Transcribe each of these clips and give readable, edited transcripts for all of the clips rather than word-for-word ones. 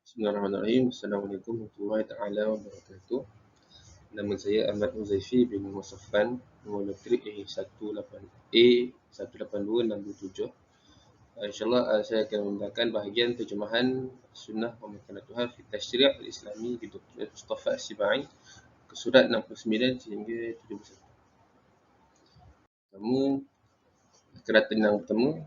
Bismillahirrahmanirrahim. Assalamualaikum warahmatullahi taala wabarakatuh. Nama saya Ahmad Uzaifi bin Musaffan, nombor elektrik A18267. InsyaAllah saya akan membacakan bahagian terjemahan Sunnah Pemakanan Tuhan fi Tasyri' al-Islami di Dr. Mustafa As-Sibai ke surat 69 sehingga 71. Pertama, keratan yang pertama,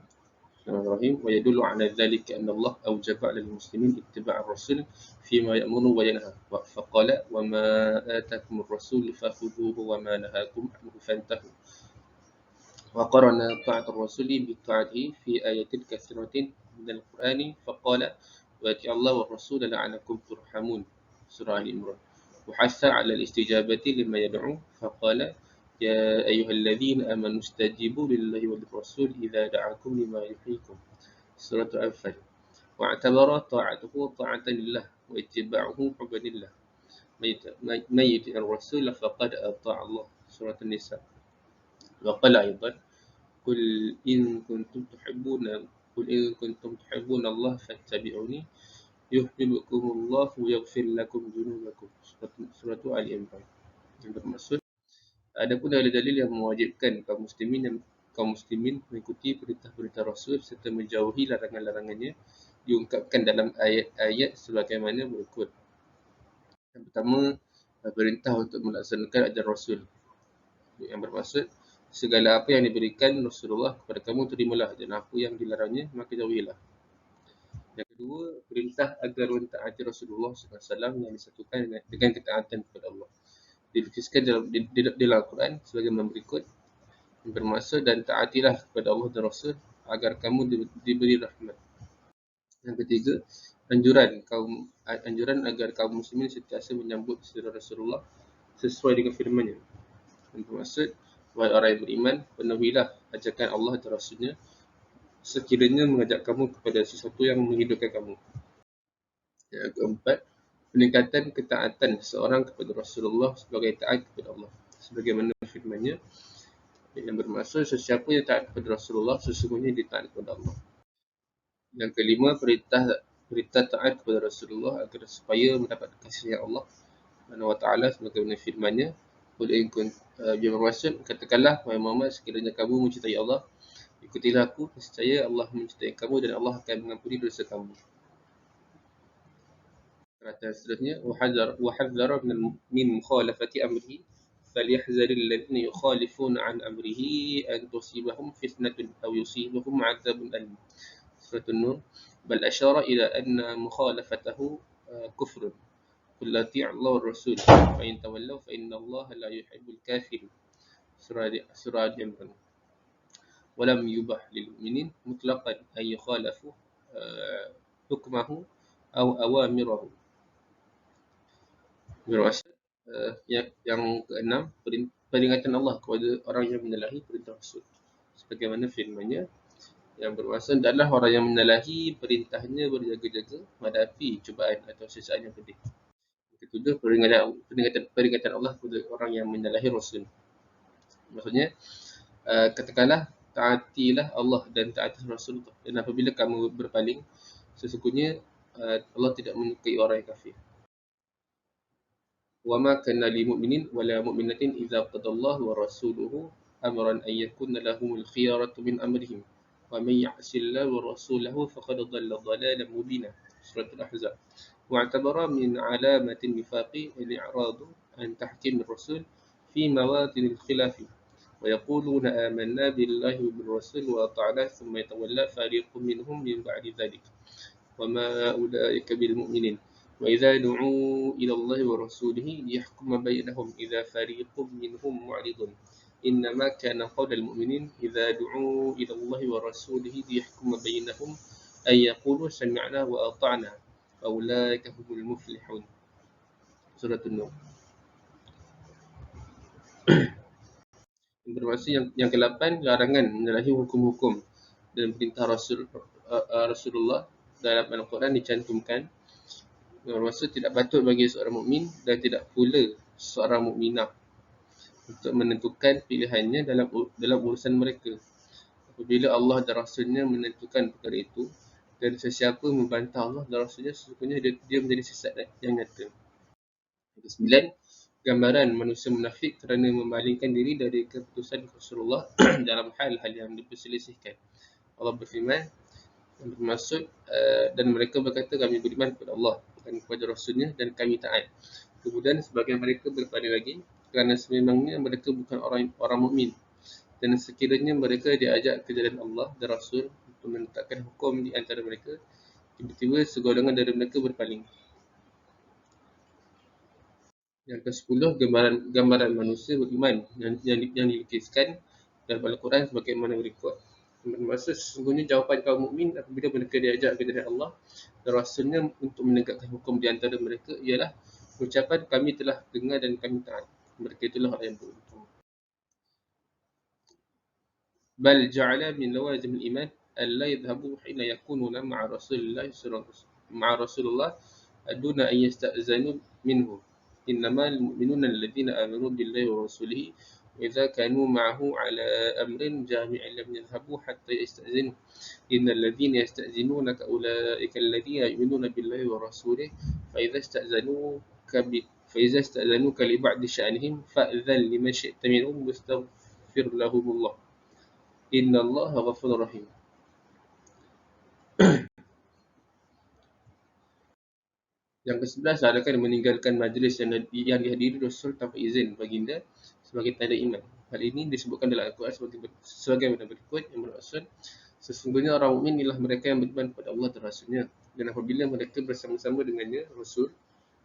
Bismillahirrahmanirrahim. Wa yadullu ala dhalika anna Allah awjaba 'ala al-muslimin ittiba' ar-rasul fima ya'muru wa yanha. Wa faqala wa ma atakum ar-rasul fakhudhuhu wa ma nahakum anhu fantahu. Wa qarana ta'at ar-rasuli bi ta'atihi fi ayatin katsiratin min al-Qur'ani faqala wa ati'u Allah wa ar-rasul la'allakum turhamun. Surah Al-Imran. Wa hasa 'ala al-istijabati lima yad'u faqala يا أيها الذين آمنوا استجيبوا لله وللرسول إذا دعاكم لما يحييكم. سورة الأنفال. واعتبر طاعته طاعة لله واتباعه حبا لله. من يطع الرسول فقد أطاع الله. سورة النساء. وقال أيضا قل إن كنتم تحبون الله فاتبعوني يحببكم الله ويغفر لكم ذنوبكم. Surah Al-Imran. Yang bermaksud, adapun ada dalil yang mewajibkan kaum muslimin mengikuti perintah-perintah Rasul serta menjauhi larangan-larangannya diungkapkan dalam ayat-ayat sebagaimana berikut. Yang pertama, perintah untuk melaksanakan ajaran Rasul. Yang bermaksud, segala apa yang diberikan Rasulullah kepada kamu terimalah, dan apa yang dilarangnya maka jauhilah. Yang kedua, perintah agar mentaati Rasulullah SAW yang disatukan dengan ketaatan kepada Allah. Dituliskan dalam Al-Quran sebagaimana berikut, yang bermaksud, dan taatilah kepada Allah dan Rasul agar kamu diberi rahmat. Yang ketiga, anjuran agar kaum muslimin sentiasa menyambut seruan Rasulullah sesuai dengan firman-Nya. Yang bermaksud, wahai orang yang beriman, penuhilah ajakan Allah dan Rasul-Nya sekiranya mengajak kamu kepada sesuatu yang menghidupkan kamu. Yang keempat, peningkatan ketaatan seorang kepada Rasulullah sebagai taat kepada Allah sebagaimana firman-Nya, yang bermaksud sesiapa yang taat kepada Rasulullah sesungguhnya dia taat kepada Allah. Yang kelima, perintah taat kepada Rasulullah agar supaya mendapat kasih Allah Subhanahu wa taala sebagaimana firman-Nya, yang bermaksud, katakanlah wahai Muhammad, sekiranya kamu mencintai Allah, ikutilah aku, nescaya Allah mencintai kamu dan Allah akan mengampuni dosa kamu. Perkataan seterusnya, وحذر من مخالفة أمره فليحذر الذين يخالفون عن أمره أن تصيبهم فتنة أو يصيبهم عذاب أليم. سورة النور. بل أشار إلى أن مخالفته كفر. قل أطيعوا الله والرسول فإن تولوا فإن الله لا يحب الكافرين. سورة الإمران. ولم يبح للمؤمنين مطلقا أن يخالفوا حكمه أو أوامره. Bermaksud, yang keenam, peringatan Allah kepada orang yang menyalahi perintah Rasul sebagaimana firman-Nya, yang bermaksud adalah orang yang menyalahi perintahnya berjaga-jaga menghadapi cubaan atau siksaan yang pedih. Ketujuh, peringatan Allah kepada orang yang menyalahi Rasul. Maksudnya, katakanlah taatilah Allah dan taati Rasul, dan apabila kamu berpaling, sesungguhnya Allah tidak menyukai orang yang kafir. وَمَا كَانَ لِمُؤْمِنٍ وَلَا مُؤْمِنَةٍ إِذَا قَضَى اللَّهُ وَرَسُولُهُ أَمْرًا أَنْ يَكُونَ لَهُمُ الْخِيَرَةُ مِنْ أَمْرِهِمْ وَمَنْ يَعْصِ اللَّهَ وَرَسُولَهُ فَقَدْ ضَلَّ ضَلَالًا مُبِينًا. Surah Al-Ahzab. وَاعْتَبَرَ مِنْ عَلَامَةِ النِّفَاقِ الْإِعْرَاضُ عَنْ تَحْكِيمِ الرَّسُولِ فِي مَوَاطِنِ الْخِلَافِ وَيَقُولُونَ آمَنَّا بِاللَّهِ وَبِالرَّسُولِ وَأَطَعْنَا ثُمَّ يَتَوَلَّى فَرِيقٌ مِنْهُمْ مِنْ بَعْدِ ذَلِكَ وَمَا أُولَئِكَ بِالْمُؤْمِنِينَ وَإِذَا دُعُوا إِلَى اللَّهِ وَرَسُولِهِ لِيَحْكُمَ بَيْنَهُمْ إِذَا فَرِيقٌ مِنْهُمْ مُعْرِضُونَ إِنَّمَا كَانَ قَوْلَ الْمُؤْمِنِينَ إِذَا دُعُوا إِلَى اللَّهِ وَرَسُولِهِ لِيَحْكُمَ بَيْنَهُمْ أَنْ يَقُولُوا سَمِعْنَا وَأَطَعْنَا وَأُولَئِكَ هُمُ الْمُفْلِحُونَ. Surah An-Nur. Yang bermaksud yang ke-8, larangan menyalahi hukum-hukum dan perintah Rasulullah dalam Al-Quran dicantumkan. Bermaksud tidak patut bagi seorang mukmin dan tidak pula seorang mukminah untuk menentukan pilihannya dalam urusan mereka. Apabila Allah dan Rasulnya menentukan perkara itu, Dan sesiapa membantah Allah dan Rasulnya, sesungguhnya dia menjadi sesat yang nyata. Yang ke-9, gambaran manusia munafik kerana memalingkan diri dari keputusan Rasulullah dalam hal-hal yang diperselisihkan. Allah berfirman yang bermaksud dan mereka berkata kami beriman kepada Allah dan kepada Rasulnya dan kami taat. Kemudian sebagian mereka berpaling lagi kerana sememangnya mereka bukan orang mukmin, dan sekiranya mereka diajak ke jalan Allah dan Rasul untuk menetapkan hukum di antara mereka, tiba-tiba segolongan dari mereka berpaling. Yang ke-10, gambaran manusia beriman yang dilukiskan dalam Al-Quran sebagaimana berikut. Bermaksud sesungguhnya jawapan kaum mukmin apabila mereka diajak ke jalan Allah dan Rasulnya untuk menegakkan hukum di antara mereka ialah ucapan kami telah dengar dan kami taat. Mereka itulah orang yang beruntung. Bal ja'ala min lawazim al-iman alla yadhhabu hina yakununa ma'a Rasulullah duna an yasta'zanu minhu. إنما المؤمنون الذين آمنوا بالله ورسوله وإذا كانوا معه على أمر جامع لم يذهبوا حتى يستأذنوا إن الذين يستأذنونك أولئك الذين يؤمنون بالله ورسوله فإذا استأذنوك لبعض شأنهم فأذن لمن شئت منهم واستغفر لهم الله إن الله غفور رحيم. Yang ke-11, adakah meninggalkan majlis yang dihadiri Rasul tanpa izin baginda sebagai tanda iman. Hal ini disebutkan dalam Al-Quran sebagaimana berikut yang bermaksud sesungguhnya orang mukmin ialah mereka yang beriman kepada Allah dan Rasulnya, dan apabila mereka bersama-sama dengannya Rasul,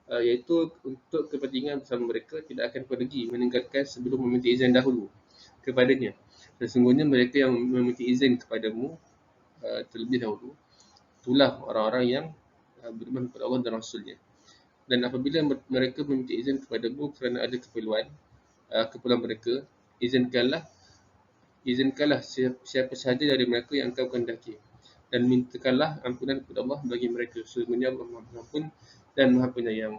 iaitu untuk kepentingan bersama mereka, tidak akan pergi meninggalkan sebelum meminta izin dahulu kepadanya. Sesungguhnya mereka yang meminta izin kepadamu terlebih dahulu, itulah orang-orang yang beriman kepada Allah dan Rasulnya. Dan apabila mereka meminta izin kepadamu kerana ada keperluan mereka, izinkanlah siapa sahaja dari mereka yang engkau kehendaki, dan mintakanlah ampunan kepada Allah bagi mereka, sesungguhnya Allah Maha Pengampun dan Maha Penyayang.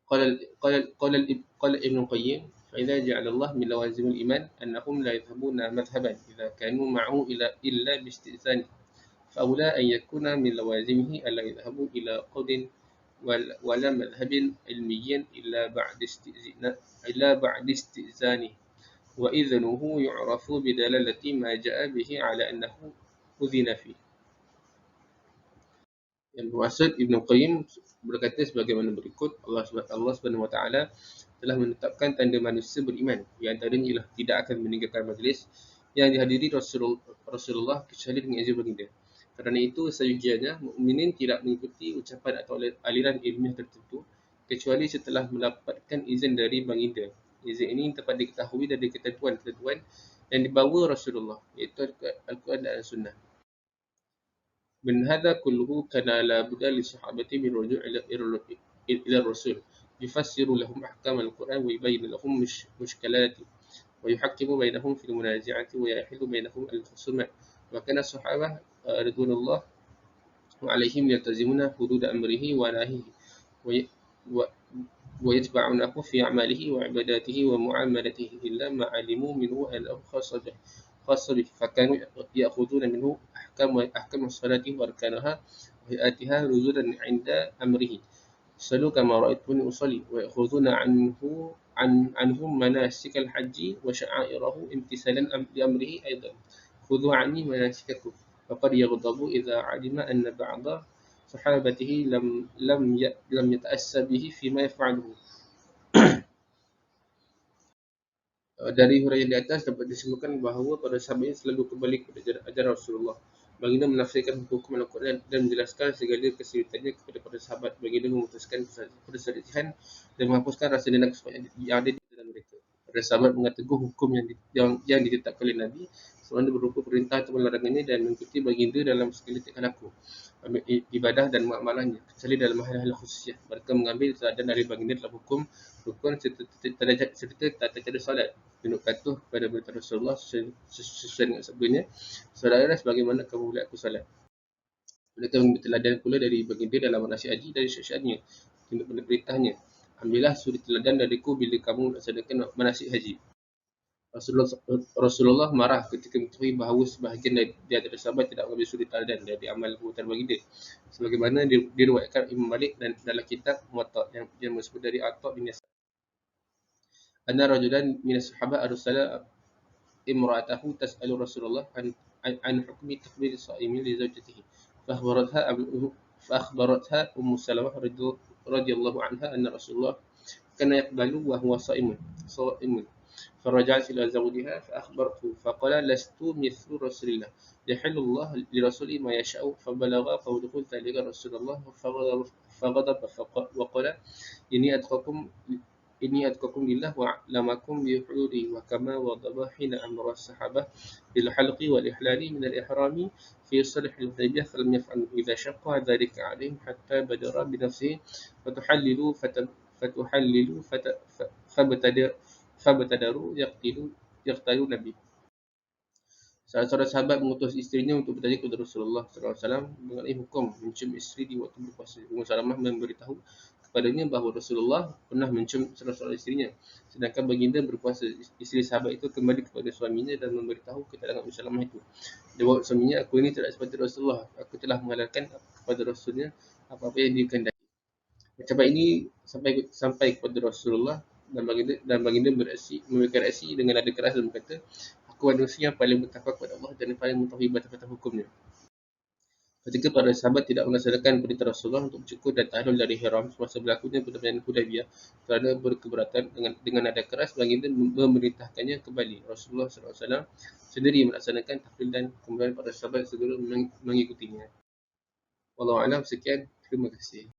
Qala Ibn Qayyim فإذا جعل الله من لوازم الإيمان أنهم لا يذهبون مذهبا إذا كانوا معه إلا باستئذانه فأولى أن يكون من لوازمه ألا يذهبوا إلى قول ولا مذهب علمي إلا بعد استئذانه وإذنه يعرف بدلالة ما جاء به على أنه أذن فيه. Yang bermaksud Ibn Qayyim berkata sebagaimana berikut, Allah Subhanahu Wa Taala telah menetapkan tanda manusia beriman, di antaranya ialah tidak akan meninggalkan majlis yang dihadiri Rasulullah kecuali dengan izin baginda. Kerana itu seyogianya mukminin tidak mengikuti ucapan atau aliran ilmiah tertentu kecuali setelah mendapatkan izin dari baginda. Izin ini dapat diketahui dari ketentuan-ketentuan yang dibawa Rasulullah, iaitu Al-Quran dan Sunnah. من هذا كله كان لا بد للصحابة من الرجوع إلى الرسول يفسر لهم أحكام القرآن ويبين لهم مشكلاته ويحكم بينهم في المنازعة ويحل بينهم الخصومات. وكان الصحابة رضوان الله عليهم يلتزمون حدود أمره ونهيه ويتبعونه في أعماله وعباداته ومعاملته إلا ما علموا منه أنه خاص به فكانوا يأخذون منه أحكام الصلاة وأركانها وهيئاتها نزولا عند أمره صلوا كما رأيتموني أصلي ويأخذون عنهم مناسك الحج وشعائره امتثالا لأمره أيضا خذوا عني مناسككم فقد يغضب إذا علم أن بعض صحابته لم يتأسى به فيما يفعله. Dari huraian di atas dapat disebutkan bahawa para sahabat selalu kembali kepada ajaran Rasulullah. Baginda menafsirkan hukum Al-Quran dan menjelaskan segala kesulitannya kepada para sahabat. Baginda memutuskan perselisihan dan menghapuskan rasa dendam yang ada di dalam mereka. Para sahabat mengateguh hukum yang ditetapkan oleh Nabi selalu berupa perintah atau larangannya dan mengikuti baginda dalam segala tingkah laku, ibadah dan muamalahnya, kecuali dalam hal-hal khususnya. Mereka mengambil teladan dari baginda dalam hukum rukun serta tata cara solat, tunduk patuh kepada perintah Rasulullah sesuai dengan sabdanya, solatlah sebagaimana kamu melihat aku solat. Mereka mengambil teladan pula dari baginda dalam manasik haji dari syiarnya, tunduk pada perintahnya. Ambillah suri teladan dariku bila kamu melaksanakan manasik haji. Rasulullah marah ketika mengetahui bahawa sebahagian di antara sahabat tidak mengambil suri teladan dari amal perbuatan baginda. Sebagaimana diriwayatkan Imam Malik dan dalam kitab Muwatta yang disebut dari Atha bin Yasar. Anna rajulan min as-sahabah arsala imra'atahu tas'alu Rasulullah an hukmi taqbil as-sa'imin li zawjatihi. فأخبرتها أم سلمة رضي الله عنها أن رسول الله كان يقبل وهو صائم فرجعت إلى زوجها فأخبرته فقال لست مثل رسول الله يحل الله لرسوله ما يشاء فبلغ قوله ذلك رسول الله فغضب وقال إني أتقاكم لله وأعلمكم بحدوده وكما غضب حين أمر الصحابة بالحلق والإحلال من الإحرام في صلح الحديبية فلم يفعلوا إذا شق ذلك عليهم حتى بدر بنفسه فتحللوا فابتدروا يقتلون به. Salah seorang sahabat mengutus isterinya untuk bertanya kepada Rasulullah SAW mengenai hukum mencium isteri di waktu berpuasa. Ummu Salamah memberitahu kepadanya bahawa Rasulullah pernah mencium salah seorang isterinya. Sedangkan baginda berpuasa, isteri sahabat itu kembali kepada suaminya dan memberitahu kedatangan Ummu Salamah itu. Jawab suaminya, aku ini tidak seperti Rasulullah. Aku telah menghalalkan kepada Rasulnya apa-apa yang dikehendaki. Ucapan ini sampai kepada Rasulullah dan baginda memberikan reaksi dengan nada keras dan berkata, aku manusia yang paling bertakwa kepada Allah dan yang paling mengetahui batas-batas hukumnya. Ketika para sahabat tidak melaksanakan perintah Rasulullah untuk bercukur dan tahlul dari ihram semasa berlakunya perjanjian Hudaybiyah kerana berkeberatan dengan nada keras, baginda memerintahkannya kembali. Rasulullah SAW sendiri melaksanakan tahlul dan kemudian para sahabat segera mengikutinya. Wallahu a'lam. Sekian, terima kasih.